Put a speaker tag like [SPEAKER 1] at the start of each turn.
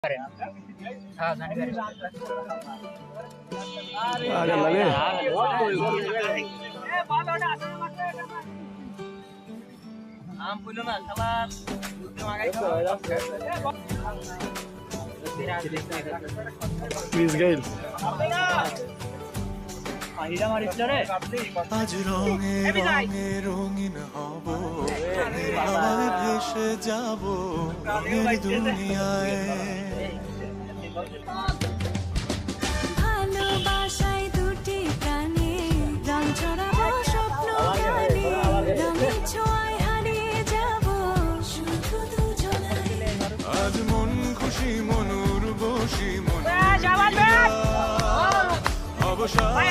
[SPEAKER 1] हाँ जाने आम बोलो ना सलाद
[SPEAKER 2] প্লিজ গাইল
[SPEAKER 3] আজ রঙে রঙে রঙিন হব হাওয়ায় ভেসে যাব রঙের দুনিয়ায়
[SPEAKER 4] ভালোবাসায় দুটি প্রাণে রং ছড়াবো স্বপ্ন গানে রঙের ছোঁয়ায় হারিয়ে যাব শুধু দুজনায়
[SPEAKER 3] আজ মন খুশি মনুর বসি মন অবসাদ